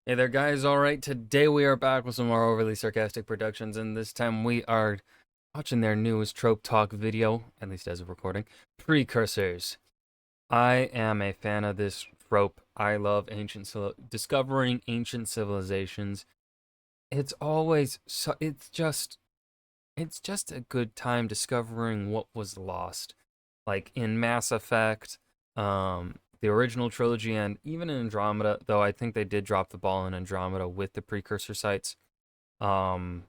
Hey there, guys. All right, today we are back with some more overly sarcastic productions, and this time we are watching their newest Trope Talk video, at least as of recording, Precursors. I am a fan of this trope. I love discovering ancient civilizations. It's always so. It's just a good time discovering what was lost, like in Mass Effect, the original trilogy, and even in Andromeda. Though I think they did drop the ball in Andromeda with the precursor sites. Um,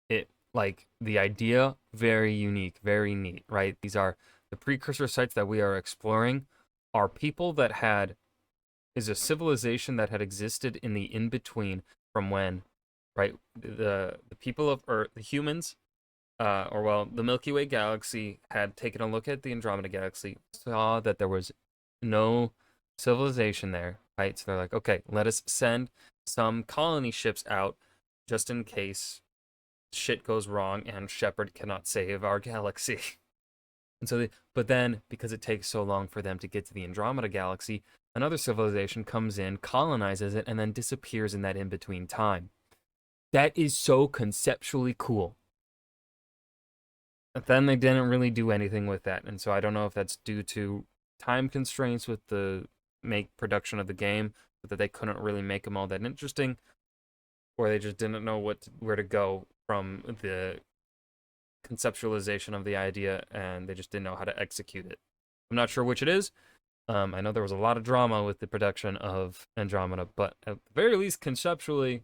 it like the idea very unique, very neat, right? These are the precursor sites that we are exploring. Are people that had is a civilization that had existed in the in between from when, right? The people of Earth, the humans the Milky Way galaxy had taken a look at the Andromeda galaxy, saw that there was no civilization there, right? So they're like, okay, let us send some colony ships out just in case shit goes wrong and Shepard cannot save our galaxy. And so, but then because it takes so long for them to get to the Andromeda galaxy, another civilization comes in, colonizes it, and then disappears in that in between time. That is so conceptually cool. But then they didn't really do anything with that, and so I don't know if that's due to time constraints with the make production of the game, so that they couldn't really make them all that interesting, or they just didn't know where to go from the conceptualization of the idea, and they just didn't know how to execute it. I'm not sure which it is. I know there was a lot of drama with the production of Andromeda, but at the very least, conceptually,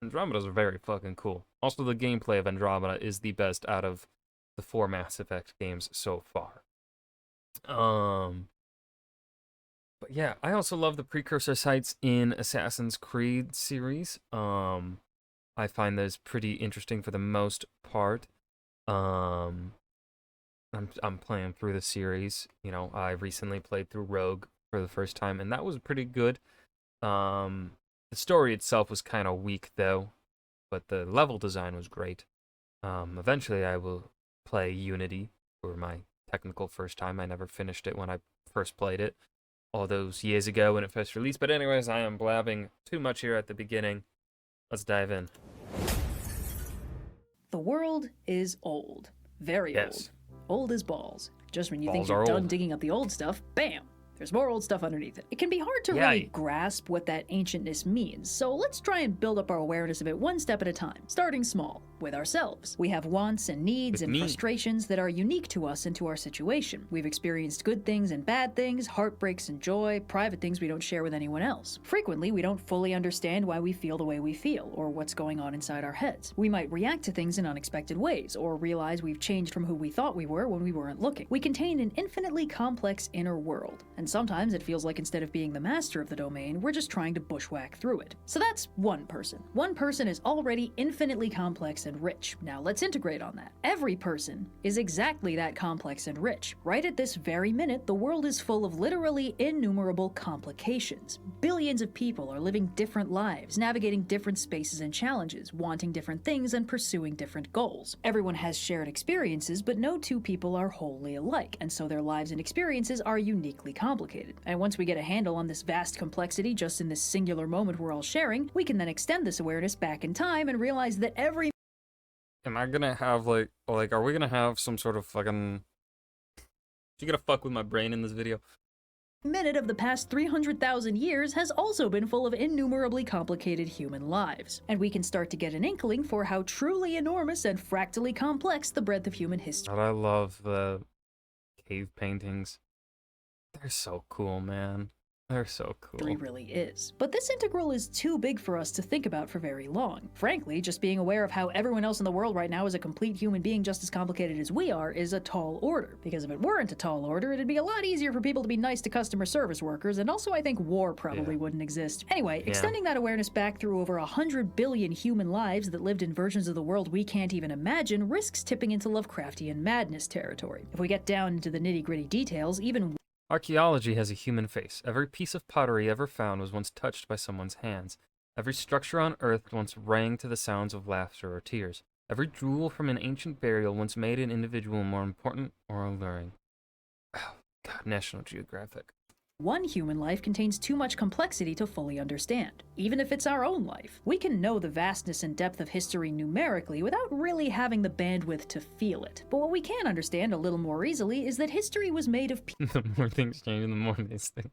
Andromeda's very fucking cool. Also, the gameplay of Andromeda is the best out of the 4 Mass Effect games so far. But yeah, I also love the precursor sites in Assassin's Creed series. I find those pretty interesting for the most part. Um, I'm playing through the series. You know, I recently played through Rogue for the first time, and that was pretty good. The story itself was kind of weak though, but the level design was great. Eventually, I will play Unity for my technical first time. I never finished it when I first played it all those years ago when it first released. But anyways, I am blabbing too much here at the beginning. Let's dive in. The world is old. Very Yes, old. Old as balls. Just when you think balls you're are done old. digging up the old stuff, bam! There's more old stuff underneath it. It can be hard to Yeah, really grasp what that ancientness means, so let's try and build up our awareness of it one step at a time, starting small, with ourselves. We have wants and needs with and me. frustrations that are unique to us and to our situation. We've experienced good things and bad things, heartbreaks and joy, private things we don't share with anyone else. Frequently, we don't fully understand why we feel the way we feel, or what's going on inside our heads. We might react to things in unexpected ways, or realize we've changed from who we thought we were when we weren't looking. We contain an infinitely complex inner world, and sometimes it feels like instead of being the master of the domain, we're just trying to bushwhack through it. So that's one person. One person is already infinitely complex and rich. Now let's integrate on that. Every person is exactly that complex and rich. Right at this very minute, the world is full of literally innumerable complications. Billions of people are living different lives, navigating different spaces and challenges, wanting different things and pursuing different goals. Everyone has shared experiences, but no two people are wholly alike, and so their lives and experiences are uniquely complicated. And once we get a handle on this vast complexity just in this singular moment we're all sharing, we can then extend this awareness back in time and realize that every Am I gonna have like, are we gonna have some sort of fucking? You gonna fuck with my brain in this video? minute of the past 300,000 years has also been full of innumerably complicated human lives. And we can start to get an inkling for how truly enormous and fractally complex the breadth of human history God, I love the cave paintings. They're so cool, man. They're so cool. really is. But this integral is too big for us to think about for very long. Frankly, just being aware of how everyone else in the world right now is a complete human being just as complicated as we are is a tall order. Because if it weren't a tall order, it'd be a lot easier for people to be nice to customer service workers, and also I think war probably wouldn't exist. Anyway, extending that awareness back through over 100 billion human lives that lived in versions of the world we can't even imagine risks tipping into Lovecraftian madness territory. If we get down into the nitty-gritty details, even Archaeology has a human face. Every piece of pottery ever found was once touched by someone's hands. Every structure on Earth once rang to the sounds of laughter or tears. Every jewel from an ancient burial once made an individual more important or alluring. Oh, God, National Geographic. one human life contains too much complexity to fully understand, even if it's our own life. We can know the vastness and depth of history numerically without really having the bandwidth to feel it. But what we can understand a little more easily is that history was made of The more things change, the more these things.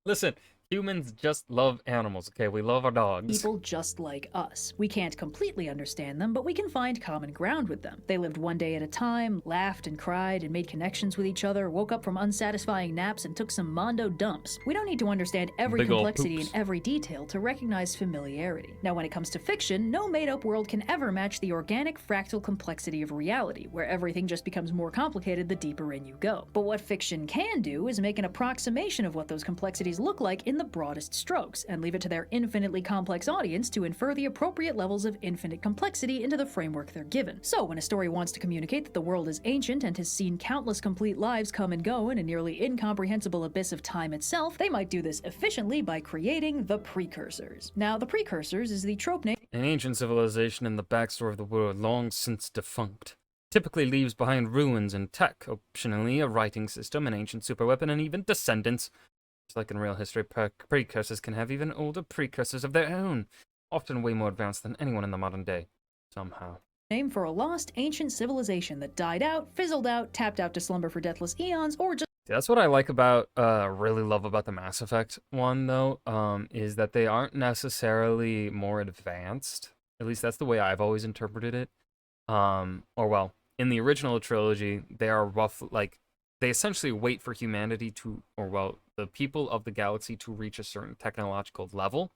Listen, humans just love animals, okay? We love our dogs. people just like us. We can't completely understand them, but we can find common ground with them. They lived one day at a time, laughed and cried and made connections with each other, woke up from unsatisfying naps and took some mondo dumps. We don't need to understand every Big ol' complexity poops. and every detail to recognize familiarity. Now, when it comes to fiction, no made-up world can ever match the organic fractal complexity of reality, where everything just becomes more complicated the deeper in you go. But what fiction can do is make an approximation of what those complexities look like in the broadest strokes, and leave it to their infinitely complex audience to infer the appropriate levels of infinite complexity into the framework they're given. So when a story wants to communicate that the world is ancient and has seen countless complete lives come and go in a nearly incomprehensible abyss of time itself, they might do this efficiently by creating the Precursors. Now, the Precursors is the trope name An ancient civilization in the backstory of the world long since defunct. Typically leaves behind ruins and tech, optionally a writing system, an ancient superweapon, and even descendants. Just like in real history, precursors can have even older precursors of their own, often way more advanced than anyone in the modern day, somehow. name for a lost ancient civilization that died out, fizzled out, tapped out to slumber for deathless eons, or just That's what I like about, really love about the Mass Effect one, though, is that they aren't necessarily more advanced. At least that's the way I've always interpreted it. Or well, in the original trilogy, they are they essentially wait for humanity to, or well, the people of the galaxy to reach a certain technological level,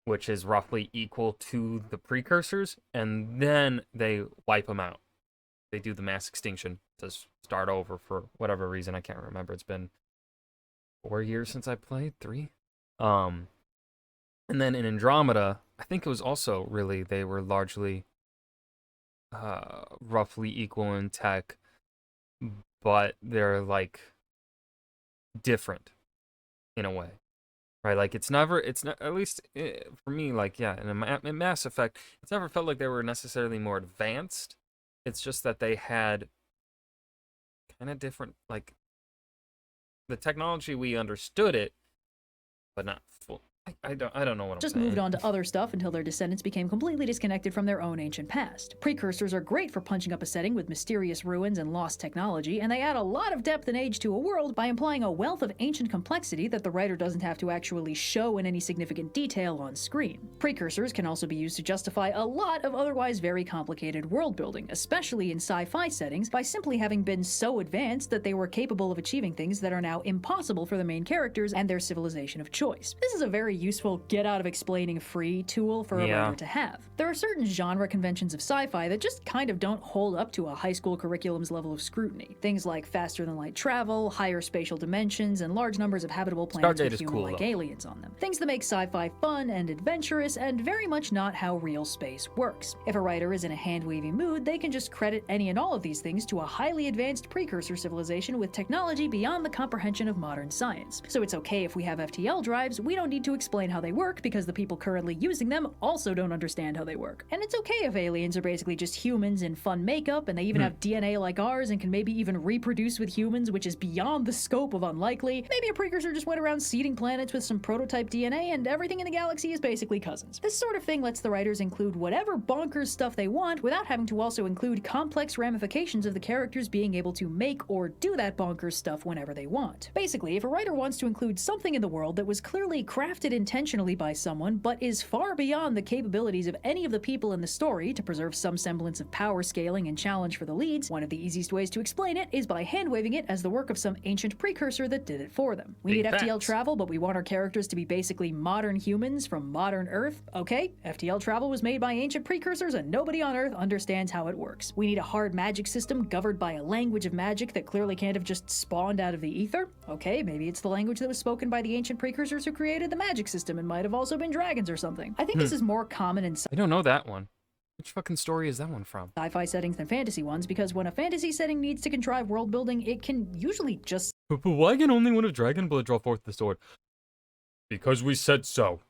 which is roughly equal to the precursors, and then they wipe them out. They do the mass extinction to start over for whatever reason. I can't remember. It's been 4 years since I played, 3. And then in Andromeda, I think it was also really, they were largely roughly equal in tech, but they're like different in a way, right? Like it's not, at least for me, like, yeah, in Mass Effect, it's never felt like they were necessarily more advanced. It's just that they had kind of different, like, the technology, we understood it, but not full. I don't know what I'm just saying. moved on to other stuff until their descendants became completely disconnected from their own ancient past. Precursors are great for punching up a setting with mysterious ruins and lost technology, and they add a lot of depth and age to a world by implying a wealth of ancient complexity that the writer doesn't have to actually show in any significant detail on screen. Precursors can also be used to justify a lot of otherwise very complicated world building, especially in sci-fi settings, by simply having been so advanced that they were capable of achieving things that are now impossible for the main characters and their civilization of choice. This is a very useful get-out-of-explaining-free tool for a writer to have. There are certain genre conventions of sci-fi that just kind of don't hold up to a high school curriculum's level of scrutiny. Things like faster-than-light travel, higher spatial dimensions, and large numbers of habitable planets with human-like aliens on them. Things that make sci-fi fun and adventurous, and very much not how real space works. If a writer is in a hand-wavy mood, they can just credit any and all of these things to a highly advanced precursor civilization with technology beyond the comprehension of modern science. So it's okay if we have FTL drives, we don't need to explain how they work because the people currently using them also don't understand how they work. And it's okay if aliens are basically just humans in fun makeup and they even have DNA like ours and can maybe even reproduce with humans, which is beyond the scope of unlikely. Maybe a precursor just went around seeding planets with some prototype DNA and everything in the galaxy is basically cousins. This sort of thing lets the writers include whatever bonkers stuff they want without having to also include complex ramifications of the characters being able to make or do that bonkers stuff whenever they want. Basically, if a writer wants to include something in the world that was clearly crafted intentionally by someone, but is far beyond the capabilities of any of the people in the story to preserve some semblance of power scaling and challenge for the leads, one of the easiest ways to explain it is by hand-waving it as the work of some ancient precursor that did it for them. We need FTL travel, but we want our characters to be basically modern humans from modern Earth. Okay, FTL travel was made by ancient precursors and nobody on Earth understands how it works. We need a hard magic system governed by a language of magic that clearly can't have just spawned out of the ether. Okay, maybe it's the language that was spoken by the ancient precursors who created the magic system and might have also been dragons or something. I think this is more common in I don't know that one. Which fucking story is that one from? Sci-fi settings than fantasy ones, because when a fantasy setting needs to contrive world building, it can usually just... But why can only one of Dragon Blood draw forth the sword? Because we said so.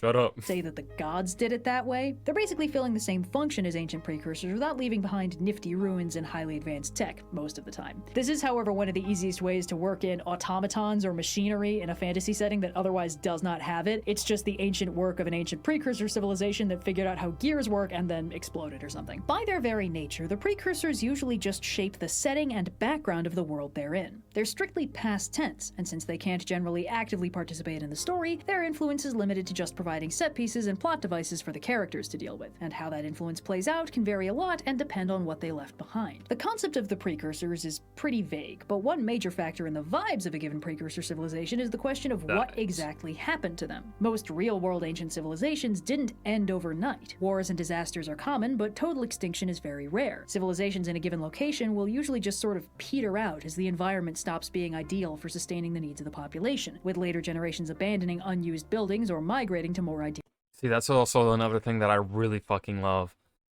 Shut up. say that the gods did it that way. They're basically filling the same function as ancient precursors without leaving behind nifty ruins and highly advanced tech most of the time. This is, however, one of the easiest ways to work in automatons or machinery in a fantasy setting that otherwise does not have it. It's just the ancient work of an ancient precursor civilization that figured out how gears work and then exploded or something. By their very nature, the precursors usually just shape the setting and background of the world they're in. They're strictly past tense, and since they can't generally actively participate in the story, their influence is limited to just providing set pieces and plot devices for the characters to deal with, and how that influence plays out can vary a lot and depend on what they left behind. The concept of the precursors is pretty vague, but one major factor in the vibes of a given precursor civilization is the question of what exactly happened to them. Most real-world ancient civilizations didn't end overnight. Wars and disasters are common, but total extinction is very rare. Civilizations in a given location will usually just sort of peter out as the environment stops being ideal for sustaining the needs of the population, with later generations abandoning unused buildings or migrating to more ideal. See, that's also another thing that I really fucking love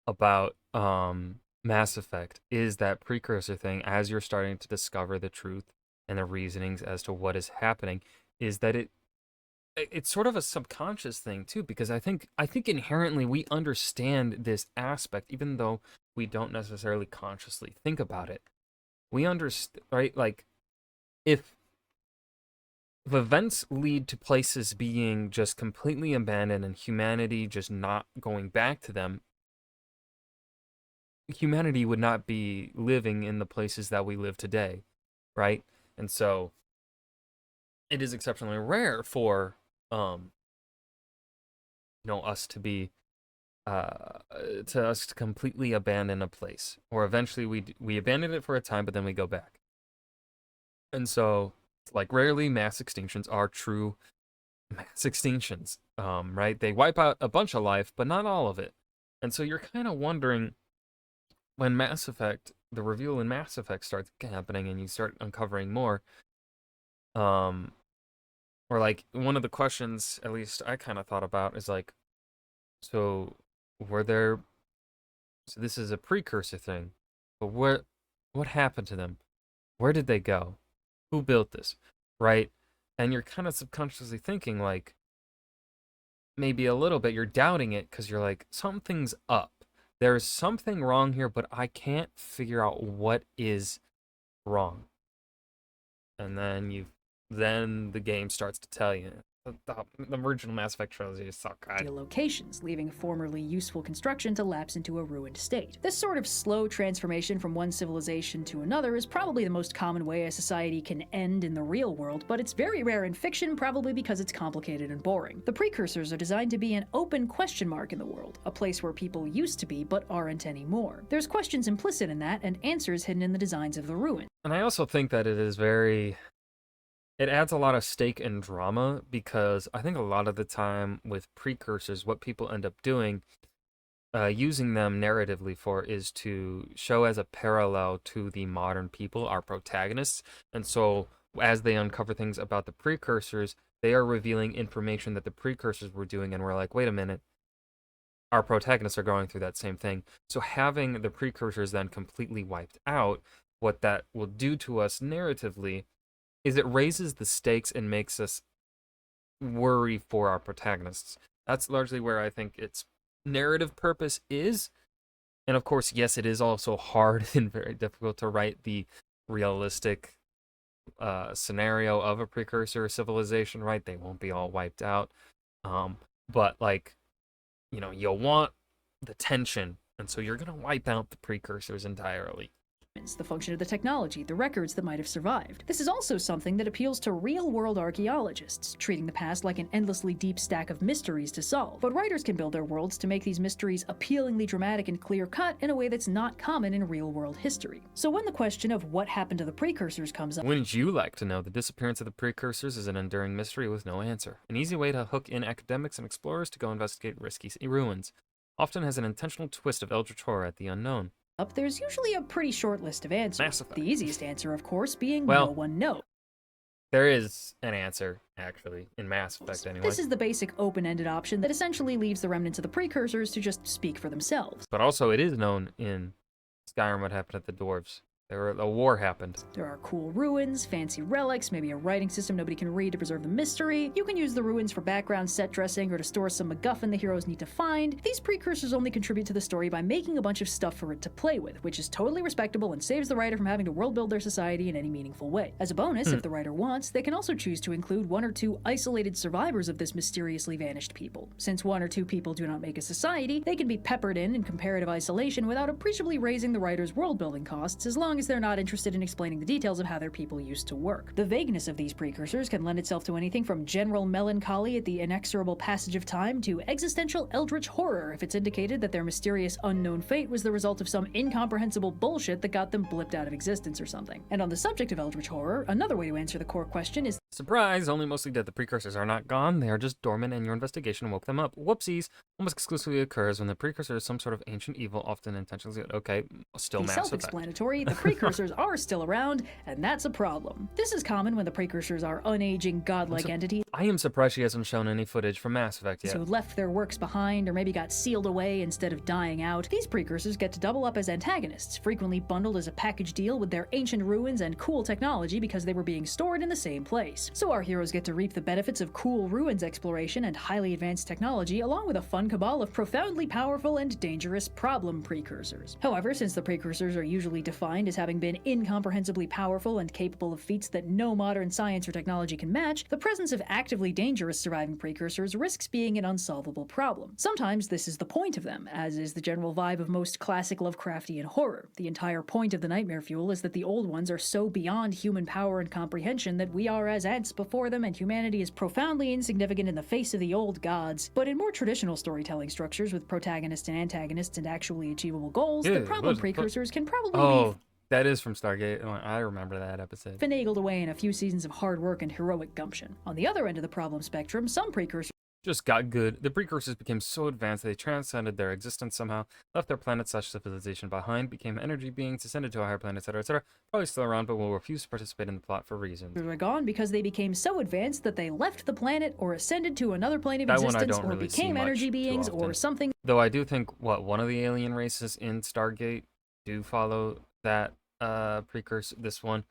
about Mass Effect is that precursor thing. As you're starting to discover the truth and the reasonings as to what is happening, is that it's sort of a subconscious thing too, because I think inherently we understand this aspect, even though we don't necessarily consciously think about it. We understand, right? Like, if events lead to places being just completely abandoned and humanity just not going back to them, humanity would not be living in the places that we live today, right? And so it is exceptionally rare for us to be to us to completely abandon a place, or eventually we abandon it for a time, but then we go back. And so, like, rarely mass extinctions are true mass extinctions, right? They wipe out a bunch of life, but not all of it. And so you're kind of wondering, when Mass Effect, the reveal in Mass Effect starts happening and you start uncovering more, or like, one of the questions, at least I kind of thought about, is like, so this is a precursor thing, but what happened to them? Where did they go? Who built this, right? And you're kind of subconsciously thinking, like, maybe a little bit, you're doubting it because you're like, something's up. There's something wrong here, but I can't figure out what is wrong. And then the game starts to tell you. The original Mass Effect trilogy is so good. Locations, leaving formerly useful construction to lapse into a ruined state. This sort of slow transformation from one civilization to another is probably the most common way a society can end in the real world, but it's very rare in fiction, probably because it's complicated and boring. The precursors are designed to be an open question mark in the world, a place where people used to be but aren't anymore. There's questions implicit in that and answers hidden in the designs of the ruin. And I also think that it adds a lot of stake and drama, because I think a lot of the time with precursors, what people end up doing, using them narratively for, is to show as a parallel to the modern people, our protagonists. And so as they uncover things about the precursors, they are revealing information that the precursors were doing, and we're like, wait a minute, our protagonists are going through that same thing. So having the precursors then completely wiped out, what that will do to us narratively is it raises the stakes and makes us worry for our protagonists. That's largely where I think its narrative purpose is. And of course, yes, it is also hard and very difficult to write the realistic scenario of a precursor civilization, right? They won't be all wiped out. But, like, you'll want the tension, and so you're going to wipe out the precursors entirely. The function of the technology, the records that might have survived. This is also something that appeals to real-world archaeologists, treating the past like an endlessly deep stack of mysteries to solve. But writers can build their worlds to make these mysteries appealingly dramatic and clear-cut in a way that's not common in real-world history. So when the question of what happened to the precursors comes up... Wouldn't you like to know the disappearance of the precursors is an enduring mystery with no answer? An easy way to hook in academics and explorers to go investigate risky ruins. Often has an intentional twist of eldritch horror at the unknown. There's usually a pretty short list of answers. The easiest answer, of course, being no one knows. There is an answer, actually, in Mass Effect anyway. This is the basic open-ended option that essentially leaves the remnants of the precursors to just speak for themselves. But also, it is known in Skyrim what happened at the dwarves. A war happened. There are cool ruins, fancy relics, maybe a writing system nobody can read to preserve the mystery. You can use the ruins for background set dressing or to store some MacGuffin the heroes need to find. These precursors only contribute to the story by making a bunch of stuff for it to play with, which is totally respectable and saves the writer from having to world build their society in any meaningful way. As a bonus, if the writer wants, they can also choose to include 1 or 2 isolated survivors of this mysteriously vanished people. Since 1 or 2 people do not make a society, they can be peppered in comparative isolation without appreciably raising the writer's world building costs, as long as they're not interested in explaining the details of how their people used to work. The vagueness of these precursors can lend itself to anything from general melancholy at the inexorable passage of time to existential eldritch horror if it's indicated that their mysterious unknown fate was the result of some incomprehensible bullshit that got them blipped out of existence or something. And on the subject of eldritch horror, another way to answer the core question is Surprise, only mostly dead. The precursors are not gone, they are just dormant and your investigation woke them up. Whoopsies. Almost exclusively occurs when the precursor is some sort of ancient evil, often intentionally. Okay, still Mass Effect. Self-explanatory, the precursors are still around, and that's a problem. This is common when the precursors are unaging godlike entities. I am surprised she hasn't shown any footage from Mass Effect yet. Who left their works behind or maybe got sealed away instead of dying out. These precursors get to double up as antagonists, frequently bundled as a package deal with their ancient ruins and cool technology because they were being stored in the same place. So our heroes get to reap the benefits of cool ruins exploration and highly advanced technology, along with a fun cabal of profoundly powerful and dangerous problem precursors. However, since the precursors are usually defined as having been incomprehensibly powerful and capable of feats that no modern science or technology can match, the presence of actively dangerous surviving precursors risks being an unsolvable problem. Sometimes this is the point of them, as is the general vibe of most classic Lovecraftian horror. The entire point of the nightmare fuel is that the old ones are so beyond human power and comprehension that we are as ants before them and humanity is profoundly insignificant in the face of the old gods. But in more traditional storytelling structures with protagonists and antagonists and actually achievable goals, the problem precursors can probably be that is from Stargate. I remember that episode. Finagled away in a few seasons of hard work and heroic gumption. On the other end of the problem spectrum, some precursors just got good. The precursors became so advanced that they transcended their existence somehow, left their planet/civilization behind, became energy beings, ascended to a higher planet, etc., etc. Probably still around, but will refuse to participate in the plot for reasons. Were gone because they became so advanced that they left the planet or ascended to another plane of existence or became energy beings or something. Though I do think, one of the alien races in Stargate do follow that precursor, this one.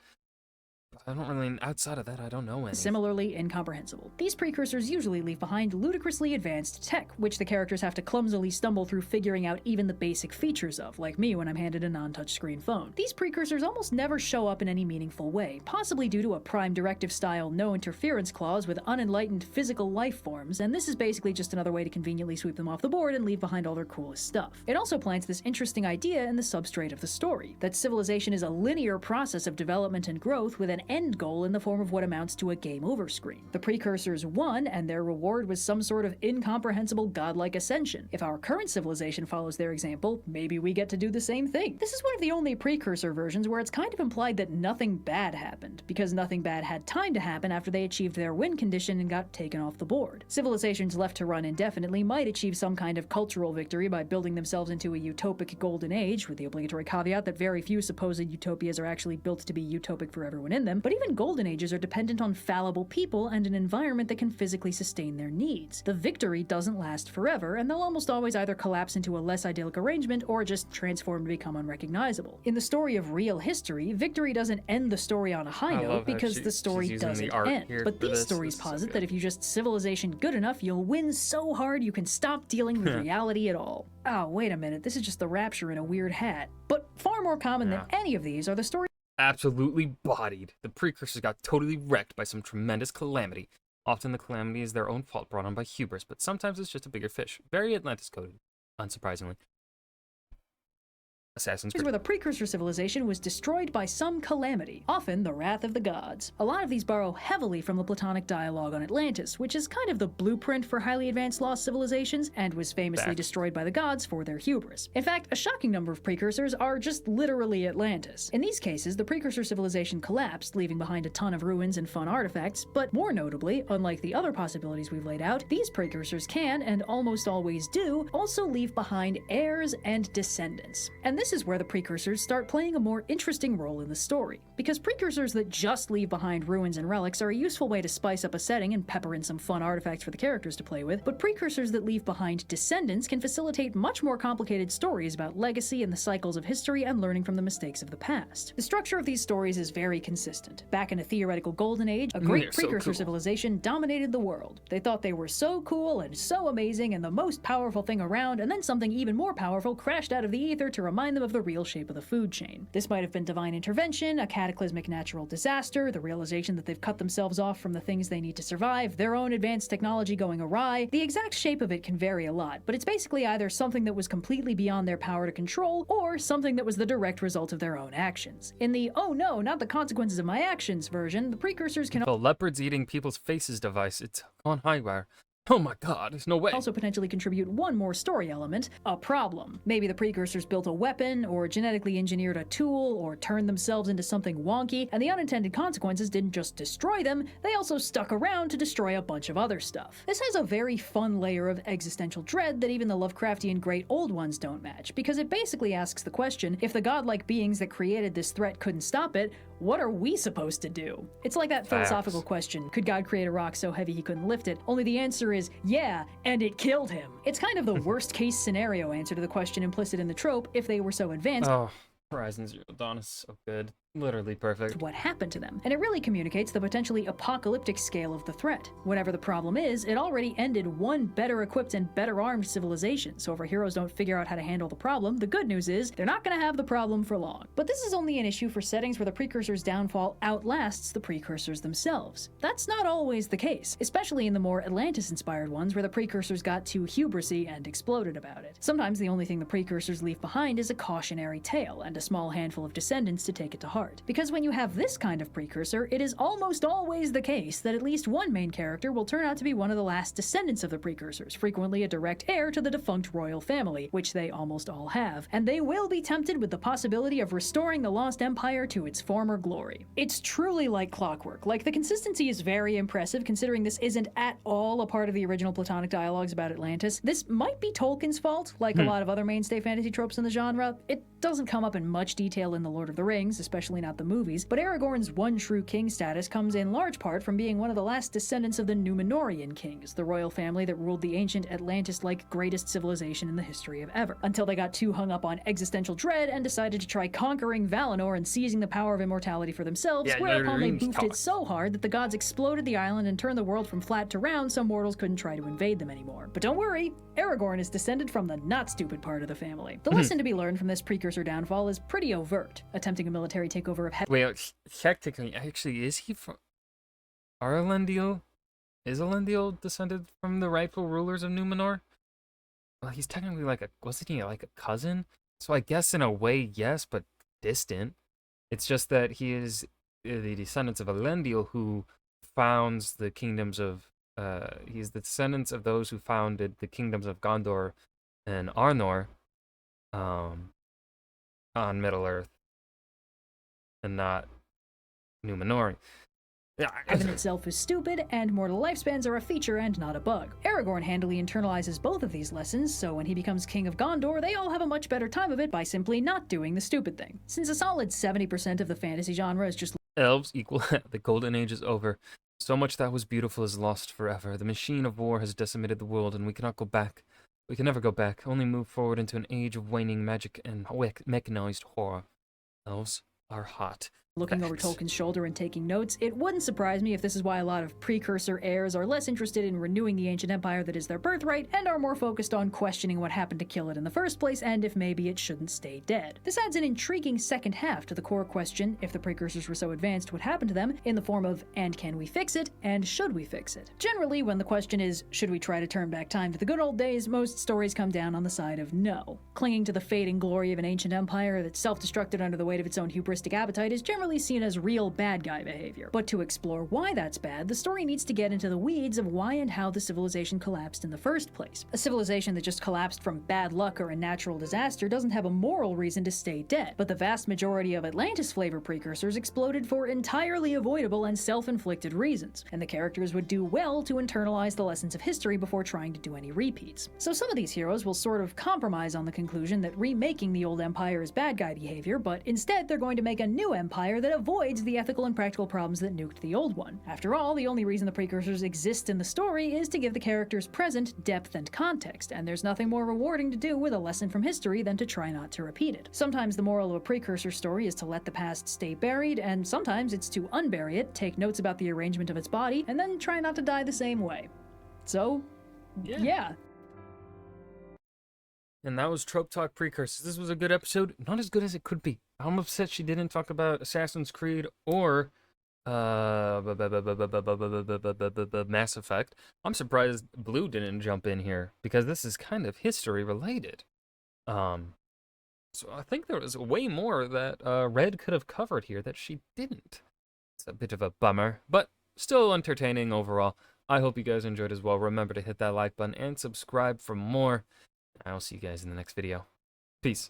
I don't really, outside of that, I don't know any. Similarly incomprehensible. These precursors usually leave behind ludicrously advanced tech, which the characters have to clumsily stumble through figuring out even the basic features of, like me when I'm handed a non-touchscreen phone. These precursors almost never show up in any meaningful way, possibly due to a Prime Directive-style no-interference clause with unenlightened physical life forms, and this is basically just another way to conveniently sweep them off the board and leave behind all their coolest stuff. It also plants this interesting idea in the substrate of the story, that civilization is a linear process of development and growth with an end goal in the form of what amounts to a game over screen. The precursors won, and their reward was some sort of incomprehensible godlike ascension. If our current civilization follows their example, maybe we get to do the same thing. This is one of the only precursor versions where it's kind of implied that nothing bad happened, because nothing bad had time to happen after they achieved their win condition and got taken off the board. Civilizations left to run indefinitely might achieve some kind of cultural victory by building themselves into a utopic golden age, with the obligatory caveat that very few supposed utopias are actually built to be utopic for everyone in them, but even golden ages are dependent on fallible people and an environment that can physically sustain their needs. The victory doesn't last forever, and they'll almost always either collapse into a less idyllic arrangement or just transform to become unrecognizable. In the story of real history, victory doesn't end the story on a high note because the story doesn't end. But these stories posit that if you just civilization good enough, you'll win so hard you can stop dealing with reality at all. Oh, wait a minute, this is just the Rapture in a weird hat. But far more common than any of these are the stories absolutely bodied. The precursors got totally wrecked by some tremendous calamity. Often the calamity is their own fault brought on by hubris, but sometimes it's just a bigger fish. Very Atlantis-coded, unsurprisingly. Assassin's Creed. Where the precursor civilization was destroyed by some calamity, often the wrath of the gods. A lot of these borrow heavily from the Platonic dialogue on Atlantis, which is kind of the blueprint for highly advanced lost civilizations, and was famously destroyed by the gods for their hubris. In fact, a shocking number of precursors are just literally Atlantis. In these cases, the precursor civilization collapsed, leaving behind a ton of ruins and fun artifacts, but more notably, unlike the other possibilities we've laid out, these precursors can, and almost always do, also leave behind heirs and descendants. And this is where the Precursors start playing a more interesting role in the story, because Precursors that just leave behind ruins and relics are a useful way to spice up a setting and pepper in some fun artifacts for the characters to play with, but Precursors that leave behind descendants can facilitate much more complicated stories about legacy and the cycles of history and learning from the mistakes of the past. The structure of these stories is very consistent. Back in a theoretical golden age, a great precursor civilization dominated the world. They thought they were so cool and so amazing and the most powerful thing around, and then something even more powerful crashed out of the ether to remind them of the real shape of the food chain. This might have been divine intervention, a cataclysmic natural disaster, the realization that they've cut themselves off from the things they need to survive, their own advanced technology going awry. The exact shape of it can vary a lot, but it's basically either something that was completely beyond their power to control, or something that was the direct result of their own actions. In the "oh no, not the consequences of my actions" version, the Precursors can The leopards eating people's faces device, it's on highwire. Oh my god, there's no way. also potentially contribute one more story element, a problem. Maybe the Precursors built a weapon, or genetically engineered a tool, or turned themselves into something wonky, and the unintended consequences didn't just destroy them, they also stuck around to destroy a bunch of other stuff. This has a very fun layer of existential dread that even the Lovecraftian Great Old Ones don't match, because it basically asks the question, if the godlike beings that created this threat couldn't stop it, what are we supposed to do? It's like that philosophical question, could God create a rock so heavy he couldn't lift it? Only the answer is, yeah, and it killed him. It's kind of the worst case scenario answer to the question implicit in the trope if they were so advanced. Oh, Horizon Zero Dawn is so good. Literally perfect. What happened to them, and it really communicates the potentially apocalyptic scale of the threat. Whatever the problem is, it already ended one better equipped and better armed civilization, so if our heroes don't figure out how to handle the problem, the good news is they're not going to have the problem for long. But this is only an issue for settings where the Precursors' downfall outlasts the Precursors themselves. That's not always the case, especially in the more Atlantis-inspired ones where the Precursors got too hubrisy and exploded about it. Sometimes the only thing the Precursors leave behind is a cautionary tale and a small handful of descendants to take it to heart. Because when you have this kind of precursor, it is almost always the case that at least one main character will turn out to be one of the last descendants of the Precursors, frequently a direct heir to the defunct royal family, which they almost all have, and they will be tempted with the possibility of restoring the lost empire to its former glory. It's truly like clockwork. Like, the consistency is very impressive considering this isn't at all a part of the original Platonic dialogues about Atlantis. This might be Tolkien's fault, like a lot of other mainstay fantasy tropes in the genre. It doesn't come up in much detail in The Lord of the Rings, especially not the movies, but Aragorn's one true king status comes in large part from being one of the last descendants of the Númenórean kings, the royal family that ruled the ancient Atlantis-like greatest civilization in the history of ever, until they got too hung up on existential dread and decided to try conquering Valinor and seizing the power of immortality for themselves, whereupon they boofed it so hard that the gods exploded the island and turned the world from flat to round so mortals couldn't try to invade them anymore. But don't worry, Aragorn is descended from the not-stupid part of the family. The lesson to be learned from this precursor downfall is pretty overt, attempting a military takeover of Wait, technically, actually, is he from... Are Elendil... Is Elendil descended from the rightful rulers of Númenor? Well, he's technically like a... Wasn't he like a cousin? So I guess in a way, yes, but distant. It's just that he is the descendants of Elendil who founds the kingdoms of... he's the descendants of those who founded the kingdoms of Gondor and Arnor on Middle-earth, and not Númenor. Heaven itself is stupid, and mortal lifespans are a feature and not a bug. Aragorn handily internalizes both of these lessons, so when he becomes king of Gondor, they all have a much better time of it by simply not doing the stupid thing. Since a solid 70% of the fantasy genre is just Elves equal the golden age is over. So much that was beautiful is lost forever. The machine of war has decimated the world, and we cannot go back. We can never go back, only move forward into an age of waning magic and mechanized horror. Elves are hot. looking over Tolkien's shoulder and taking notes, it wouldn't surprise me if this is why a lot of precursor heirs are less interested in renewing the ancient empire that is their birthright, and are more focused on questioning what happened to kill it in the first place, and if maybe it shouldn't stay dead. This adds an intriguing second half to the core question, if the precursors were so advanced, what happened to them, in the form of, and can we fix it, and should we fix it? Generally, when the question is, should we try to turn back time to the good old days, most stories come down on the side of no. Clinging to the fading glory of an ancient empire that self-destructed under the weight of its own hubristic appetite is generally generally seen as real bad guy behavior. But to explore why that's bad, the story needs to get into the weeds of why and how the civilization collapsed in the first place. A civilization that just collapsed from bad luck or a natural disaster doesn't have a moral reason to stay dead, but the vast majority of Atlantis flavor precursors exploded for entirely avoidable and self-inflicted reasons, and the characters would do well to internalize the lessons of history before trying to do any repeats. So some of these heroes will sort of compromise on the conclusion that remaking the old empire is bad guy behavior, but instead they're going to make a new empire that avoids the ethical and practical problems that nuked the old one. After all, the only reason the precursors exist in the story is to give the characters present depth and context, and there's nothing more rewarding to do with a lesson from history than to try not to repeat it. Sometimes the moral of a precursor story is to let the past stay buried, and sometimes it's to unbury it, take notes about the arrangement of its body, and then try not to die the same way. So, yeah. And that was Trope Talk Precursors. This was a good episode. Not as good as it could be. I'm upset she didn't talk about Assassin's Creed or Mass Effect. I'm surprised Blue didn't jump in here because this is kind of history related. So I think there was way more that Red could have covered here that she didn't. It's a bit of a bummer, but still entertaining overall. I hope you guys enjoyed as well. Remember to hit that like button and subscribe for more. I'll see you guys in the next video. Peace.